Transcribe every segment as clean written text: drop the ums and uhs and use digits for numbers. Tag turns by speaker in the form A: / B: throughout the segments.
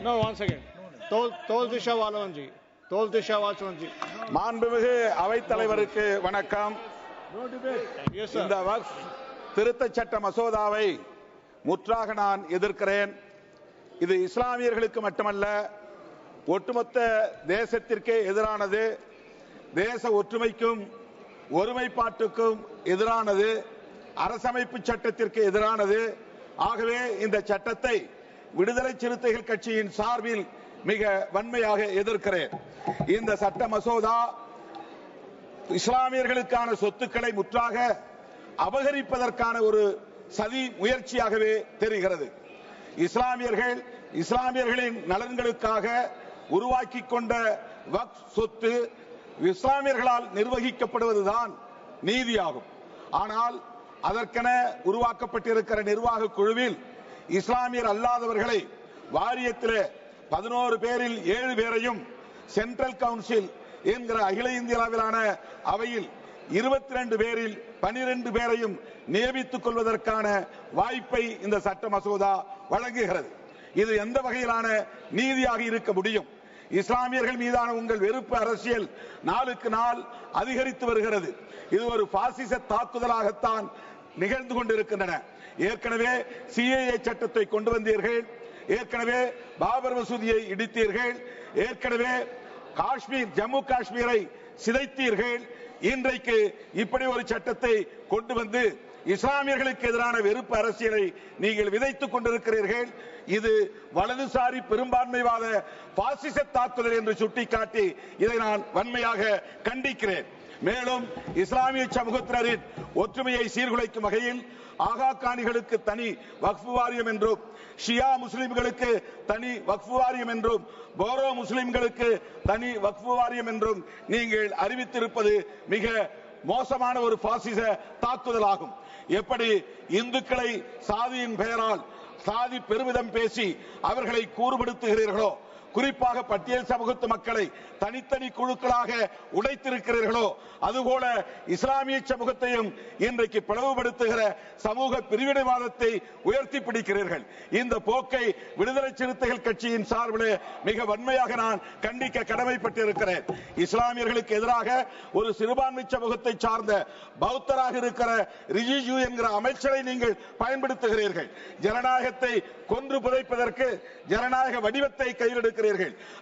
A: No, one second. Tol Disha Walawan ji. Tol Disha Walawan ji.
B: மாண்புமிகு அவைத்தலைவருக்கு வணக்கம்.
A: Yes, sir.
B: இந்த வக்ஃப் திருத்தச் சட்ட மசோதாவை முற்றாக நான் எதிர்க்கிறேன். இது இஸ்லாமியர்களுக்கு மட்டுமல்ல, ஒட்டுமொத்த தேசத்திற்கே எதிரானது, தேச ஒற்றுமைக்கும் ஒருமைப்பாட்டுக்கும் எதிரானது, அரசமைப்பு சட்டத்திற்கு எதிரானது. ஆகவே இந்த சட்டத்தை விடுதலை சிறுத்தைகள் கட்சியின் சார்பில் மிக வன்மையாக எதிர்க்கிறேன். இந்த சட்ட மசோதா இஸ்லாமியர்களுக்கான சொத்துக்களை முற்றாக அபகரிப்பதற்கான ஒரு சதி முயற்சியாகவே தெரிகிறது. இஸ்லாமியர்களின் நலன்களுக்காக உருவாக்கி கொண்ட வக்ஃப் சொத்து இஸ்லாமியர்களால் நிர்வகிக்கப்படுவதுதான் நீதியாகும். ஆனால் அதற்கென உருவாக்கப்பட்டிருக்கிற நிர்வாக குழுவில் இஸ்லாமியர் அல்லாதவர்களை வாரியத்தில் 11 பேரில் 7 பேரையும், சென்ட்ரல் கவுன்சில் என்கிற அகில இந்திய அளவிலான அவையில் 22 பேரில் 12 பேரையும் நியமித்துக் கொள்வதற்கான வாய்ப்பை இந்த சட்ட மசோதா வழங்குகிறது. இது எந்த வகையிலான நீதியாக இருக்க முடியும்? இஸ்லாமியர்கள் மீதான உங்கள் வெறுப்பு அரசியல் நாளுக்கு நாள் அதிகரித்து வருகிறது. இது ஒரு பாசிச தாக்குதலாகத்தான் நிகழ்ந்து கொண்டிருக்கின்றன. ஏற்கனவே சிஏஏ சட்டத்தை கொண்டு வந்தீர்கள், ஏற்கனவே பாபர் மசூதியை இடித்தீர்கள், ஏற்கனவே ஜம்மு காஷ்மீரை சிதைத்தீர்கள். இன்றைக்கு இப்படி ஒரு சட்டத்தை கொண்டு வந்து இஸ்லாமியர்களுக்கு எதிரான வெறுப்பு அரசியலை நீங்கள் விதைத்துக் கொண்டிருக்கிறீர்கள். இது வலதுசாரி பெரும்பான்மைவாத பாசிச தாக்குதல் என்று சுட்டிக்காட்டி இதை நான் வன்மையாக கண்டிக்கிறேன். மேலும் இஸ்லாமிய சமூகத்தினரின் ஒற்றுமையை சீர்குலைக்கும் வகையில் ஆகா காணிகளுக்கு தனி வக்ஃப் வாரியம் என்றும், ஷியா முஸ்லிம்களுக்கு தனி வக்ஃப் வாரியம் என்றும், போரோ முஸ்லிம்களுக்கு தனி வக்ஃப் வாரியம் என்றும் நீங்கள் அறிவித்திருப்பது மிக மோசமான ஒரு பாசிச தாக்குதலாகும். எப்படி இந்துக்களை சாதியின் பெயரால் சாதி பெருமிதம் பேசி அவர்களை கூறுபடுத்துகிறீர்களோ, குறிப்பாக பட்டியல் சமூகத்து மக்களை தனித்தனி குழுக்களாக உடைத்திருக்கிறீர்களோ, அதுபோல இஸ்லாமிய சமூகத்தையும் இன்றைக்கு பிளவுபடுத்துகிற சமூக பிரிவினைவாதத்தை உயர்த்தி பிடிக்கிறீர்கள். இந்த போக்கை விடுதலை சிறுத்தைகள் கட்சியின் சார்பில் மிக வன்மையாக நான் கண்டிக்க கடமைப்பட்டிருக்கிறேன். இஸ்லாமியர்களுக்கு எதிராக ஒரு சிறுபான்மை சமூகத்தை சார்ந்த பௌத்தராக இருக்கிற ரிஜிஜு என்கிற அமைச்சரை நீங்கள் பயன்படுத்துகிறீர்கள். ஜனநாயகத்தை கொன்று புதைப்பதற்கு ஜனநாயக வடிவத்தை கையில் எடுக்கிறீர்கள்.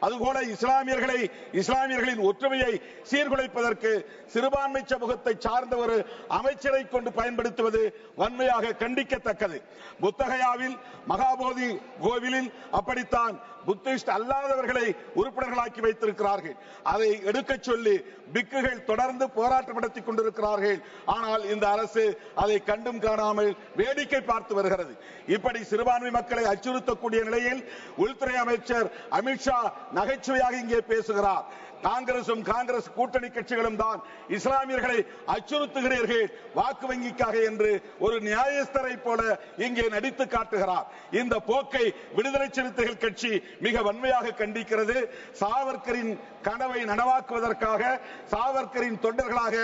B: அதுபோல இஸ்லாமியர்களின் ஒற்றுமையை சீர்குலைப்பதற்கு சிறுபான்மை சமூகத்தை சார்ந்த ஒரு அமைச்சரை கொண்டு பயன்படுத்துவது வன்மையாக கண்டிக்கத்தக்கது. புத்தகயாவில் மகாபோதி கோவிலில் அப்படித்தான் புத்திஸ்ட் அல்லாதவர்களை உறுப்பினர்களாக்கி வைத்திருக்கிறார்கள். அதை எடுக்க சொல்லி பிக்குகள் தொடர்ந்து போராட்டம் நடத்திக் கொண்டிருக்கிறார்கள். ஆனால் இந்த அரசு அதை கண்டும் காணாமல் வேடிக்கை பார்த்து வருகிறது. இப்படி சிறுபான்மை மக்களை அச்சுறுத்தக்கூடிய நிலையில் உள்துறை அமைச்சர் அமித்ஷா நகைச்சுவையாக இங்கே பேசுகிறார். காங்கிரஸ் கூட்டணி கட்சிகளும் தான் இஸ்லாமியர்களை அச்சுறுத்துகிறீர்கள் வாக்கு வங்கிக்காக என்று ஒரு நியாயஸ்தரை போல இங்கே நடித்து காட்டுகிறார். இந்த போக்கை விடுதலை சிறுத்தைகள் கட்சி மிக வன்மையாக கண்டிக்கிறது. சாவர்கரின் கனவை நனவாக்குவதற்காக சாவர்கரின் தொண்டர்களாக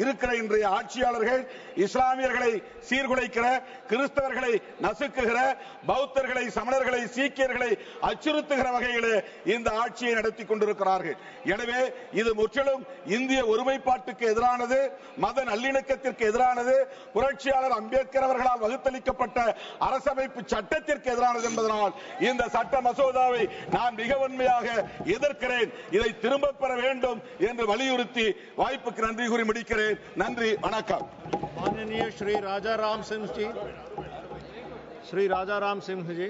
B: இருக்கிற இன்றைய ஆட்சியாளர்கள் இஸ்லாமியர்களை சீர்குலைக்கிற, கிறிஸ்தவர்களை நசுக்குகிற, பௌத்தர்களை, சமணர்களை, சீக்கியர்களை அச்சுறுத்துகிற வகையில் இந்த ஆட்சியை நடத்தி கொண்டிருக்கிறார்கள். எனவே இது முற்றிலும் இந்திய ஒருமைப்பாட்டுக்கு எதிரானது, மத நல்லிணக்கத்திற்கு எதிரானது, புரட்சியாளர் அம்பேத்கர் அவர்களால் வகுத்தளிக்கப்பட்ட அரசமைப்பு சட்டத்திற்கு எதிரானது என்பதனால் இந்த சட்ட மசோதாவை நான் மிக வன்மையாக எதிர்க்கிறேன். இதை திரும்ப பெற வேண்டும் என்று வலியுறுத்தி வாய்ப்புக்கு நன்றி கூறி முடிக்கிறேன். நன்றி, வணக்கம்.
A: माननीय श्री राजा राम सिंह जी